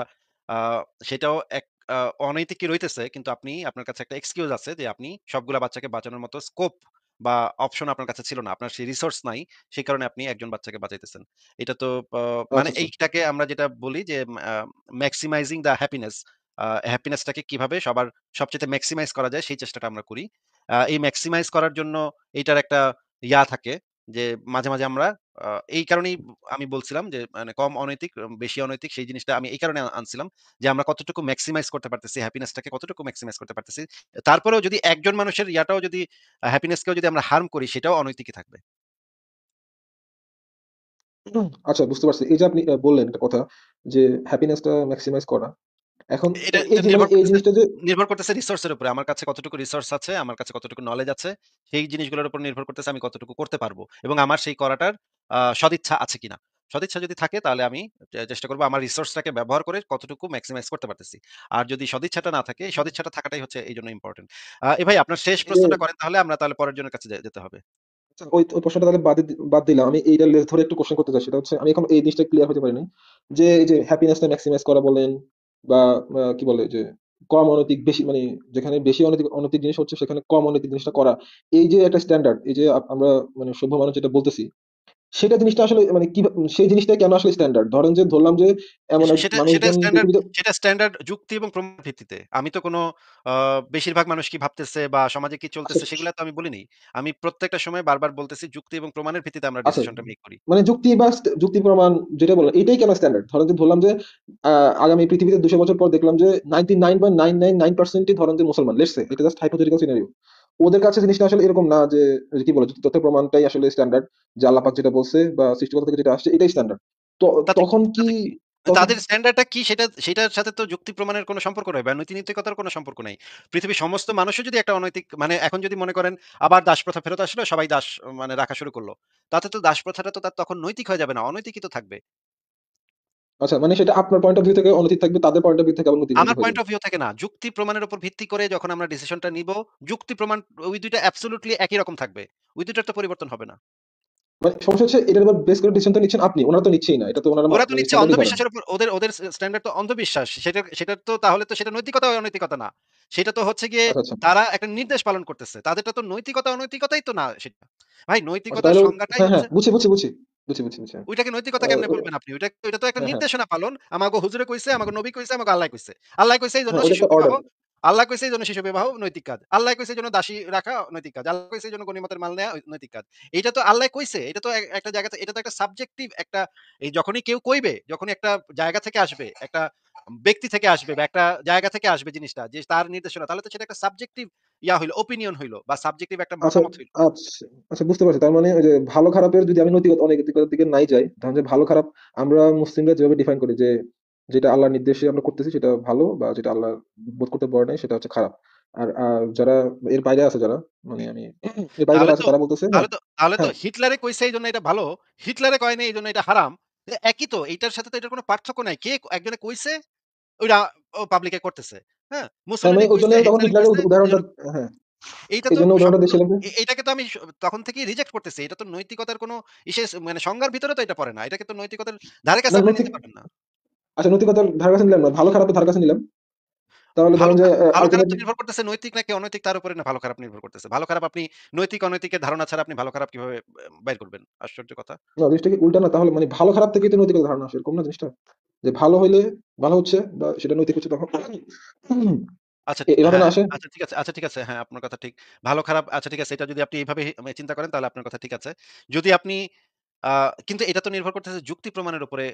আ সেটাও এক আ অনৈতিকই রইতেছে। কিন্তু আপনি আপনার কাছে একটা এক্সকিউজ আছে যে আপনি সবগুলা বাচ্চাকে বাঁচানোর মতো স্কোপ বা অপশন আপনার কাছে ছিল না। আপনার সেই রিসোর্স নাই। সেই কারণে আপনি একজন বাচ্চাকে বাঁচাইতেছেন। এটা তো আ মানে আচ্ছা, আচ্ছা। এইটাকে আমরা যেটা বলি যে আ ম্যাক্সিমাইজিং দ্য হ্যাপিনেস। হ্যাপিনেসটাকে কিভাবে সবার সবচাইতে ম্যাক্সিমাইজ করা যায় সেই চেষ্টাটা আমরা করি। এই ম্যাক্সিমাইজ করার জন্য এইটার একটা থাকে যে মাঝে, মাঝে আমরা আ এই কারণেই আমি বলছিলাম যে মানে কম অনৈতিক, বেশি অনৈতিক সেই জিনিসটা আমি এই কারণে আনছিলাম যে আমরা কতটুকু ম্যাক্সিমাইজ করতে পারতেছি, হ্যাপিনেসটাকে কতটুকু ম্যাক্সিমাইজ করতে পারতেছি। তারপরেও যদি একজন মানুষের ইয়াটাও যদি হ্যাপিনেসকেও যদি আমরা হার্ম করি সেটাও অনৈতিকই থাকবে। আচ্ছা বুঝতে পারছি। এই যে আপনি বললেন একটা কথা যে হ্যাপিনেসটা ম্যাক্সিমাইজ করা। এখন এই এটা যে মানে এই জিনিসটা যে নির্ভর করতেছে রিসোর্স এর উপরে। আমার কাছে কতটুকু রিসোর্স আছে, আমার কাছে কতটুকু নলেজ আছে, সেই জিনিসগুলোর উপর নির্ভর করতেছে আমি কতটুকু করতে পারবো। এবং আমার সেই করাটার সদিচ্ছা আছে কিনা। সদিচ্ছা যদি থাকে তাহলে আমি চেষ্টা করব আমার রিসোর্সটাকে ব্যবহার করে কতটুকু ম্যাক্সিমাইজ করতে পারতেছি। আর যদি সদিচ্ছাটা না থাকে, এই সদিচ্ছাটা থাকাটাই হচ্ছে এইজন্য ইম্পোর্টেন্ট। ভাই আপনার শেষ এই যে প্রশ্নটা করেন তাহলে আমরা তাহলে পরের জনের কাছে যেতে হবে। আচ্ছা ওই প্রশ্নটা তাহলে বাদ দিলাম। আমি এইটা লেস ধরে একটু কোয়েশ্চেন করতে চাই। সেটা হচ্ছে আমি এখন এই জিনিসটা ক্লিয়ার হতে পারি নাই। যে এই যে হ্যাপিনেসটা ম্যাক্সিমাইজ করা বলেন বা কি বলে যে কম অনৈতিক বেশি মানে যেখানে বেশি অনৈতিক অনৈতিক জিনিস হচ্ছে সেখানে কম অনৈতিক জিনিসটা করা। এই যে একটা স্ট্যান্ডার্ড এই যে আমরা মানে সভ্য মানুষ যেটা বলতেছি সেটা জিনিসটা আসলে মানে কি সেই জিনিসটা কেন আসলে স্ট্যান্ডার্ড? ধরেন যে ধরলাম যে এমন এক সেটা মানুষজন পৃথিবীতে সেটা স্ট্যান্ডার্ড যুক্তি এবং প্রমাণের ভিত্তিতে। আমি তো কোনো আ বেশিরভাগ মানুষ কি ভাবতেছে বা সমাজে কি আচ্ছা চলতেছে সেগুলা তো আমি বলিনি। আমি প্রত্যেকটা সময় বারবার বলতেছি যুক্তি এবং প্রমাণের ভিত্তিতে আমরা আচ্ছা ডিসিশনটা মেক করি। মানে যুক্তি বা যুক্তি প্রমাণ যেটা বললেন এটাই কেন স্ট্যান্ডার্ড? ধরলাম যে আগামী পৃথিবীতে ২০০ বছর পর দেখলাম যে 99.999% ই ধরেন যে মুসলমান। লেটস সে এটা জাস্ট হাইপোথেটিক্যাল সিনারিও। ওদের কাছে জিনিসটা আসলে এরকম না যে ওই যে কি বলে তথ্য প্রমাণটাই আসলে স্ট্যান্ডার্ড। যে আল্লাহ পাক যেটা বলছে বা সৃষ্টিকর্তা থেকে যেটা আসছে এটাই স্ট্যান্ডার্ড। তো তাতে কি? তখন কি তাতে কি? তখন তাদের স্ট্যান্ডার্ডটা কি সেটার সাথে তো যুক্তি প্রমাণের কোনো সম্পর্ক নাই বা নৈতিকতার কোনো সম্পর্ক নাই। পৃথিবীর সমস্ত মানুষও যদি একটা অনৈতিক মানে এখন যদি মনে করেন আবার দাসপ্রথা ফেরত আসলো, সবাই দাস মানে রাখা শুরু করল। তাতে তো দাসপ্রথাটা তো তার তখন নৈতিক হয়ে যাবে না, অনৈতিকই তো থাকবে। আচ্ছা মানে সেটা আপনার পয়েন্ট অফ ভিউ থেকে অনৈতিক থাকবে, তাদের পয়েন্ট অফ ভিউ থেকে আবার আমার নৈতিক হয়ে পয়েন্ট যাবে। অফ ভিউ থেকে না। যুক্তি প্রমাণের উপর ভিত্তি করে যখন আমরা ডিসিশনটা নিব, যুক্তি প্রমাণ ওই ২ টা অ্যাবসোলিউটলি একই রকম থাকবে। ওই ২ টার তো পরিবর্তন হবে না। মানে সমস্যা হচ্ছে এটার উপর বেস করে ডিসিশনটা নিচ্ছেন আপনি। উনারা তো নিচ্ছেই না। এটা তো উনারা ওরা তো মানে নিচ্ছে স্ট্যান্ডার্ডই ধরেন। অন্ধবিশ্বাসের উপর ওদের স্ট্যান্ডার্ড তো অন্ধবিশ্বাস। সেটার তো তাহলে তো সেটা নৈতিকতা অনৈতিকতা না। সেটা তো হচ্ছে গিয়ে আচ্ছা, আচ্ছা। তারা একটা নির্দেশ পালন করতেছে। তাদেরটা তো নৈতিকতা অনৈতিকতাই তো না সেটা। ভাই আচ্ছা নৈতিকতার তাহলে সংজ্ঞাটাই হ্যাঁ, হ্যাঁ হচ্ছে বুঝছি, বুঝছি, বুঝছি। বুঝছি, বুঝছি, বুঝছি। ওইটাকে নৈতিকতা আ কেমনে ও বলবেন আপনি? ওইটা তো একটা হ্যাঁ, হ্যাঁ। নির্দেশনা পালন। আমাগো হুজুরে কইছে, আমাগো নবী কইছে, আমাগো আল্লাহ কইছে। আল্লাহ কইছে এইজন্য হ্যাঁ, ওটা শিশু একটা বিবাহ অর্ডার। আল্লাহ কইছে এইজন্য শিশু বিবাহ নৈতিক কাজ। আল্লাহ কইছে এইজন্য দাসী রাখা নৈতিক কাজ। আল্লাহ কইছে এইজন্য গনিমতের মাল নেয়া নৈতিক কাজ। এইটা তো আল্লাহ কইছে। এটা তো একটা জায়গা এটা তো একটা সাবজেক্টিভ একটা এই যখনই কেউ কইবে, যখনই একটা জায়গা থেকে আসবে, একটা ব্যক্তি থেকে আসবে বা একটা জায়গা থেকে আসবে জিনিসটা যে তার নির্দেশনা তাহলে তো সেটা একটা সাবজেক্টিভ হইলো, ওপিনিয়ন হইলো বা সাবজেক্টিভ একটা আচ্ছা, মতামত হইলো। আচ্ছা, আচ্ছা বুঝতে পারছি। তার মানে ওই যে ভালো খারাপের যদি আমি অনৈতিকতার দিকে নাই যাই, তাহলে ভালো খারাপ আমরা মুসলিমরা যেভাবে ডিফাইন করি যে যেটা আল্লাহর নির্দেশে আমরা করতেছি সেটা ভালো বা যেটা আল্লাহ বোধ করতে বলে নাই সেটা হচ্ছে খারাপ। আর যারা এর বাইরে আছে যারা মানে আমি এর বাইরে তাহলে যারা আছে তো তারা বলতেছে হ্যাঁ, তাহলে তো হ্যাঁ। হিটলারে কইছে এইজন্য এটা ভালো, হিটলারে কয় নাই এইজন্য এটা হারাম। একই তো এইটার সাথে তো এটার কোনো পার্থক্য নাই। একজনে কইছে ওইটা ও পাবলিকে করতেছে। হ্যাঁ? হ্যাঁ, মুসোলিনি মানে ওইজন্য কইছে, আমি তখন হিটলারে হিটলারের কইছে উদাহরণটা এজন্য হ্যাঁ, এইটা তো এইজন্য উদাহরণটা সম্পূর্ণ দিয়েছিলাম যে এইটাকে তো আমি তখন থেকেই রিজেক্ট করতেছি। এটা তো নৈতিকতার কোনো মানে সংজ্ঞার ভিতরে তো এটা পড়ে না। এটাকে তো নৈতিকতার ধারে কাছে না আপনি নৈতিক নিতে পারবেন না। আচ্ছা নৈতিকতার ধারে কাছে নিলাম না। ভালো খারাপের ধারে কাছে নিলাম। তাহলে ভালো ধরেন যে খা ভালো খারাপ তো আল্টিমেটলি নির্ভর করতেছে নৈতিক নাকি অনৈতিক তার উপরে না ভালো খারাপ নির্ভর করতেছে। ভালো খারাপ আপনি নৈতিক অনৈতিকের ধারণা ছাড়া আপনি ভালো খারাপ কিভাবে বাইর করবেন? আশ্চর্য কথা। না, জিনিসটা কি উল্টা না? তাহলে মানে ভালো খারাপ থেকেই তো নৈতিকতার ধারণা আসে, এরকম না জিনিসটা? যে ভালো হইলে ভালো হচ্ছে বা সেটা নৈতিক হচ্ছে তখন আচ্ছা এভাবে হ্যাঁ, না হ্যাঁ, আসে? আচ্ছা ঠিক আছে, আচ্ছা ঠিক আছে। হ্যাঁ, আপনার কথা ঠিক। ভালো খারাপ আচ্ছা ঠিক আছে। এটা যদি আপনি এভাবে চিন্তা করেন তাহলে আপনার কথা ঠিক আছে। যদি আপনি আ কিন্তু এটা তো নির্ভর করতেছে যুক্তি প্রমাণের উপরে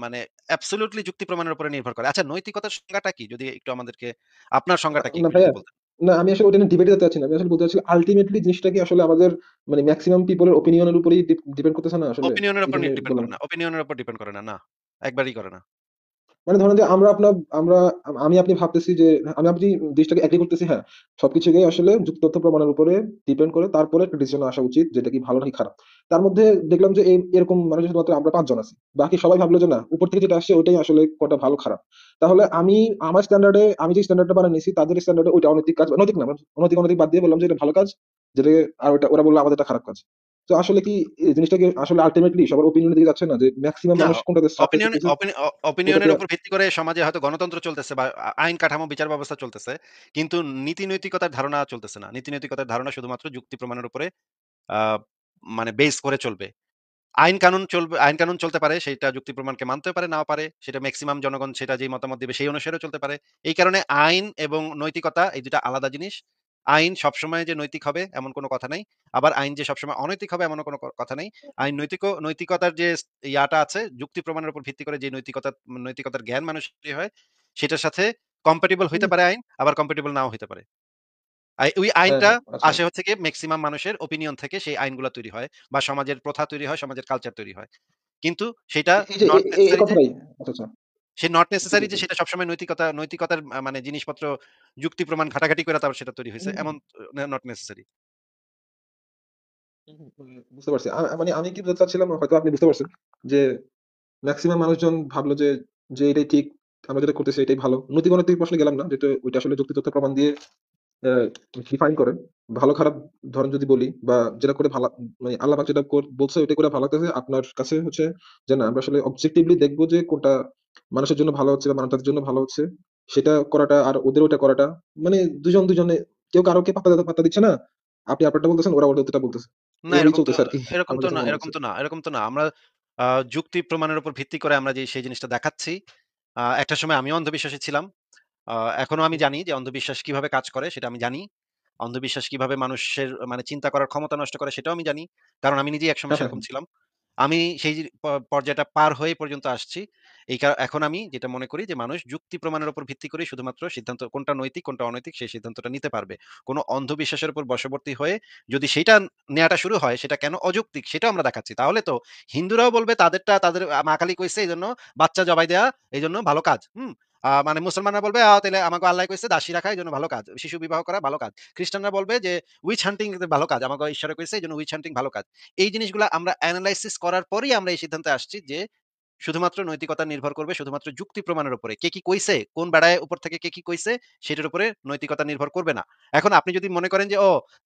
মানে অ্যাবসোলিউটলি যুক্তি প্রমাণের উপরে নির্ভর করে। আচ্ছা নৈতিকতার সংজ্ঞাটা কি? যদি একটু আমাদেরকে আপনার সংজ্ঞাটা কি না একটু ভাইয়া, যদি বলতেন? না আমি আসলে ওটা নিয়ে ডিবেটে যেতে চাচ্ছি না। আমি আসলে বলতে চাচ্ছি আল্টিমেটলি জিনিসটা কি আসলে আমাদের মানে মেক্সিমাম পিপল এর ওপিনিয়ন এর উপরেই ডিপেন্ড করতেছে না আসলে? ওপিনিয়ন এর উপর এইজন্যই ডিপেন্ড বললাম। করে না। ওপিনিয়ন এর উপর ডিপেন্ড করে না। না, একবারেই করে না। মানে ধরেন যে আমরা আমি আপনি ভাবতেছি যে আমি আপনি জিনিসটাকে এগ্রি করতেছি, হ্যাঁ, সবকিছুকেই আসলে যুক্তি তথ্য প্রমাণের উপরে ডিপেন্ড করে তারপরে একটা ডিসিশনে আসা উচিত যেটা কি ভালো নাকি খারাপ। তার মধ্যে দেখলাম যে এরকম মানুষ শুধুমাত্র আমরা ৫ জন আছি। বাকি সবাই ভাবলো যে না, উপর থেকে যেটা আসছে ওইটাই আসলে কোনটা ভালো খারাপ। তাহলে আমি আমার স্ট্যান্ডার্ডে আমি যে স্ট্যান্ডার্ডটা বানায় নিছি তাদের স্ট্যান্ডার্ডে ওইটা অনৈতিক কাজ, নৈতিক না, অনৈতিক অনৈতিক বাদ দিয়ে বললাম যে এটা ভালো কাজ। যেটাকে আর ওরা বলল আমাদের এটা খারাপ কাজ। তো আসলে কি এই জিনিসটা কি আসলে আল্টিমেটলি সবার ওপিনিয়নের দিকে যাচ্ছে না যে মেক্সিমাম না, মানুষ কোনটাতে সাকসেস অপিনিয়ন হইতেছে অপিনি অ ওটাতে। অপিনিয়নের উপর ভিত্তি করে সমাজে হয়তো গণতন্ত্র চলতেছে বা আইন কাঠামো বিচার ব্যবস্থা চলতেছে। কিন্তু নীতি নৈতিকতার ধারণা চলতেছে না। নীতি নৈতিকতার ধারণা শুধুমাত্র যুক্তি প্রমাণের উপরে আ মানে বেস করে চলবে। আইন কানুন চলতে পারে সেটা যুক্তি প্রমাণকে মানতেও পারে, নাও পারে। সেটা মেক্সিমাম জনগণ সেটা যেই মতামত দিবে সেই অনুসারেও চলতে পারে। এই কারণে আইন এবং নৈতিকতা এই ২ টা আলাদা জিনিস। আইন সবসময় যে নৈতিক হবে এমন কোনো কথা নাই। আবার আইন যে সবসময় অনৈতিক হবে এমনও কোনো কথা নেই। আইন নৈতিকতার যে ইয়াটা আছে যুক্তি প্রমাণের উপর ভিত্তি করে যে নৈতিকতার জ্ঞান মানুষের তৈরি হয় সেটার সাথে কম্প্যাটিবল হইতে পারে আইন, আবার কম্প্যাটিবল নাও হইতে পারে। ওই হ্যাঁ, আইনটা আচ্ছা। আসে হচ্ছে গিয়ে মেক্সিমাম মানুষের ওপিনিয়ন থেকে সেই আইনগুলা তৈরি হয় বা সমাজের প্রথা তৈরি হয়, সমাজের কালচার তৈরি হয়। কিন্তু সেটা এই যে নট এই নেসেসারি যে কথাটাই। আচ্ছা, আচ্ছা। সে নট জি, জি, নেসেসারি যে জি। সেটা সবসময় নৈতিকতার মানে জিনিসপত্র যুক্তি প্রমাণ ঘাটাঘাটি করে তারপর সেটা তৈরি হইছে। হুম, হুম। এমন নট নেসেসারি। হুম, হুম, বুঝতে পারছি। মানে আমি কি বলতে চাচ্ছিলাম হয়তো আপনি বুঝতে পারছেন যে মেক্সিমাম মানুষজন ভাবলো যে এটাই ঠিক, আমরা যেটা করতেছি এটাই ভালো। নৈতিক অনৈতিক প্রশ্নে গেলাম না, যেটা ওইটা আসলে যুক্তি তথ্য প্রমাণ দিয়ে ডিফাইন করে। ভালো খারাপ ধরেন যদি বলি বা যেটা করে ভালো, মানে আল্লাহ পাক যেটা বলছে ওইটা করে ভালো লাগতেছে আপনার কাছে হচ্ছে যে না আমরা আসলে অবজেক্টিভলি দেখবো যে কোনটা মানুষের জন্য ভালো হচ্ছে বা মানবতার জন্য ভালো হচ্ছে সেটা করাটা আর ওদের ওটা করাটা, মানে দুজনে কেউ কারোকে পাত্তা দিচ্ছে না। আপনি আপনারটা বলতেছেন, ওরা ওদেরটা বলতেছে। না এভাবেই চলতেছে আরকি। এরকম আমার তো কাছে না, মনে এরকম হচ্ছে। তো না, এরকম তো না। আমরা যুক্তি প্রমাণের উপর ভিত্তি করে আমরা যে সেই জিনিসটা দেখাচ্ছি। একটা সময় আমিও অন্ধবিশ্বাসী ছিলাম। আ এখনো আমি হুম। জানি যে অন্ধবিশ্বাস কিভাবে কাজ করে সেটা আমি জানি। অন্ধবিশ্বাস কিভাবে মানুষের মানে চিন্তা করার ক্ষমতা নষ্ট করে সেটাও আমি জানি। কারণ আমি নিজেই একসময় হ্যাঁ, হ্যাঁ, সেরকম হ্যাঁ। ছিলাম। আমি সেই পর্যায়টা পার হয়ে পর্যন্ত আসছি। এখন আমি যেটা মনে করি যে মানুষ যুক্তি প্রমাণের উপর ভিত্তি করেই শুধুমাত্র সিদ্ধান্ত কোনটা নৈতিক, কোনটা অনৈতিক সেই সিদ্ধান্তটা নিতে পারবে। কোন অন্ধবিশ্বাসের উপর বশবর্তী হয়ে যদি সেইটা নেয়াটা শুরু হয় সেটা কেন অযৌক্তিক সেটাও আমরা দেখাচ্ছি। তাহলে তো হিন্দুরাও বলবে তাদেরটা তাদের মা কালী কইছে এজন্য বাচ্চা জবাই দেয়া এজন্য ভালো কাজ। হুম? মানে মুসলমানরা বলবে তাইলে আমাকে আল্লাহ কইছে দাসী রাখা এজন্য ভালো কাজ। শিশু বিবাহ করা ভালো কাজ। খ্রিস্টানরা বলবে যে উইচ হান্টিং ভালো কাজ। আমাকে ঈশ্বরে কইছে এজন্য উইচ হান্টিং ভালো কাজ। এই জিনিসগুলা আমরা এনালাইসিস করার পরেই আমরা এই সিদ্ধান্তে আসছি যে শুধুমাত্র নৈতিকতা নির্ভর করবে শুধুমাত্র যুক্তি প্রমাণের উপরে। কে কি কইছে, কোন বেড়ায় উপর থেকে কে কি কইছে সেটার উপরে নৈতিকতা নির্ভর করবে না। এখন আপনি যদি মনে করেন যে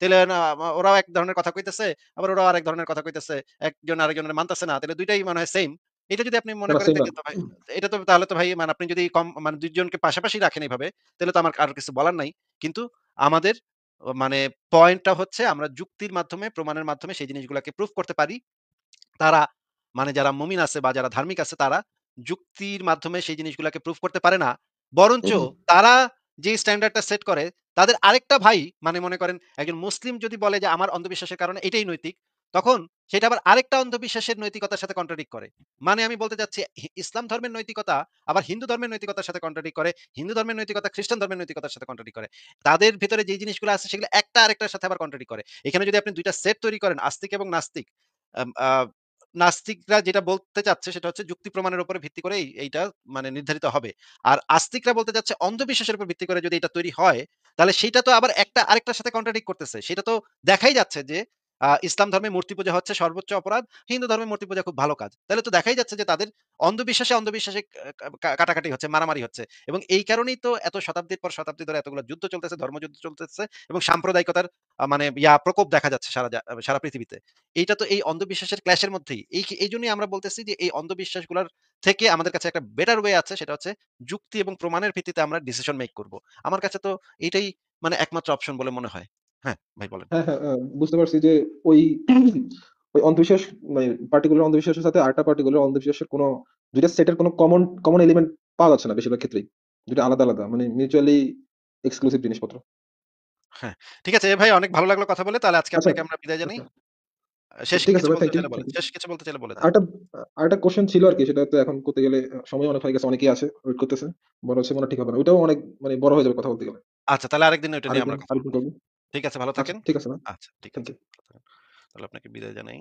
তাইলে না ওরাও এক ধরনের কথা কইতেছে, আবার ওরাও আরেক ধরনের কথা কইতেছে। একজন আরেকজনের মানতেছে না। তাইলে ২ টাই মনে হয় সেইম। এটা যদি আপনি না, মনে না, করেন সেম না। তাইলে তো ভাই এটা তো তাহলে তো ভাই মানে আপনি যদি মানে ২ জনকে পাশাপাশি রাখেন এভাবে তাহলে তো আমার আর কিছু বলার নাই। কিন্তু আমাদের মানে পয়েন্টটা হচ্ছে আমরা যুক্তির মাধ্যমে প্রমাণের মাধ্যমে সেই জিনিসগুলাকে প্রুফ করতে পারি। তারা মানে যারা মুমিন আছে বা যারা ধার্মিক আছে তারা যুক্তির মাধ্যমে সেই জিনিসগুলাকে প্রুফ করতে পারে না। বরঞ্চ হুম, হুম। তারা যে স্ট্যান্ডার্ডটা সেট করে তাদের আরেকটা ভাই মানে মনে করেন একজন মুসলিম যদি বলে যে আমার অন্ধবিশ্বাসের কারণে এটাই নৈতিক, তখন সেটা আবার আরেকটা অন্ধবিশ্বাসের নৈতিকতার সাথে কন্ট্রাডিক্ট করে। মানে আমি বলতে চাচ্ছি ইসলাম ধর্মের নৈতিকতা আবার হিন্দু ধর্মের নৈতিকতার সাথে কন্ট্রাডিক্ট করে। হিন্দু ধর্মের নৈতিকতা খ্রিস্টান ধর্মের নৈতিকতার সাথে কন্ট্রাডিক্ট করে। তাদের ভেতরে যে জিনিসগুলো আছে সেগুলো একটা আরেকটার সাথে আবার কন্ট্রাডিক্ট করে। এখানে যদি আপনি ২ টা সেট তৈরি করেন আস্তিক এবং নাস্তিক, আম আ নাস্তিকরা যেটা বলতে চাচ্ছে সেটা হচ্ছে যুক্তি প্রমাণের উপরে ভিত্তি করে এইটা মানে নির্ধারিত হবে। আর আস্তিকরা বলতে চাচ্ছে অন্ধবিশ্বাসের উপর ভিত্তি করে যদি এটা তৈরি হয়, তাহলে সেইটা তো আবার একটা আরেকটার সাথে কন্ট্রাডিক্ট করতেছে। সেটা তো দেখাই যাচ্ছে যে ইসলাম ধর্মে মূর্তি পূজা হচ্ছে সর্বোচ্চ অপরাধ, হিন্দু ধর্মে মূর্তি পূজা খুব ভালো কাজ। তাহলে তো দেখাই যাচ্ছে যে তাদের অন্ধবিশ্বাসে কাটাকাটি হচ্ছে, মারামারি হচ্ছে। এবং এই কারণেই তো এত শতাব্দীর পর শতাব্দী ধরে এতগুলো যুদ্ধ চলতেছে, ধর্মযুদ্ধ চলতেছে এবং সাম্প্রদায়িকতার মানে প্রকোপ দেখা যাচ্ছে সারা পৃথিবীতে। এইটা তো এই অন্ধবিশ্বাসের ক্ল্যাশের মধ্যেই। এইজন্যই আমরা বলতেছি যে এই অন্ধবিশ্বাসগুলার থেকে আমাদের কাছে একটা বেটার ওয়ে আছে, সেটা হচ্ছে যুক্তি এবং প্রমাণের ভিত্তিতে আমরা ডিসিশন মেক করব। আমার কাছে তো এইটাই মানে একমাত্র অপশন বলে মনে হয়। হ্যাঁ, ভাই বলেন। হ্যাঁ, হ্যাঁ, বুঝতে পারছি যে ওই ওই অন্ধবিশ্বাস, মানে পার্টিকুলার অন্ধবিশ্বাসের সাথে আরেকটা পার্টিকুলার অন্ধবিশ্বাসের কোনো দুইটা সেটের কোনো কমন কমন এলিমেন্ট পাওয়া যাচ্ছে না বেশিরভাগ ক্ষেত্রেই। দুইটা আলাদা আলাদা, মানে মিউচুয়ালি এক্সক্লুসিভ জিনিসপত্র। হ্যাঁ, ঠিক আছে ভাই, অনেক ভালো লাগলো কথা বলে। তাহলে আজকে আচ্ছা, আপনাকে আমরা বিদায় জানাই। আচ্ছা, শেষ ঠিক আছে কিছু ভাই, বলতে থ্যাংক ইউ, চাইলে বলেন। Thank you. শেষ কিছু বলতে চাইলে বলে দেন। আরেকটা আরেকটা কোশ্চেন ছিল আর কি, সেটা তো এখন করতে গেলে সময় অনেক হয়ে গেছে, অনেকেই আছে ওয়েট করতেছে, মনে হচ্ছে মনে ঠিক হবে না, ওইটাও অনেক মানে বড় হয়ে যাবে কথা বলতে গেলে। আচ্ছা, তাহলে আরেকদিন ওইটা নিয়ে আরেকদিন আমরা কথা বলব। আরেকদিন করবো। ঠিক আছে, ভালো আচ্ছা, থাকেন। ঠিক আছে ভাই, আচ্ছা, ঠিক থ্যাংক আছে। ইউ। ভালো থাকেন। তাহলে আপনাকে বিদায় জানাই।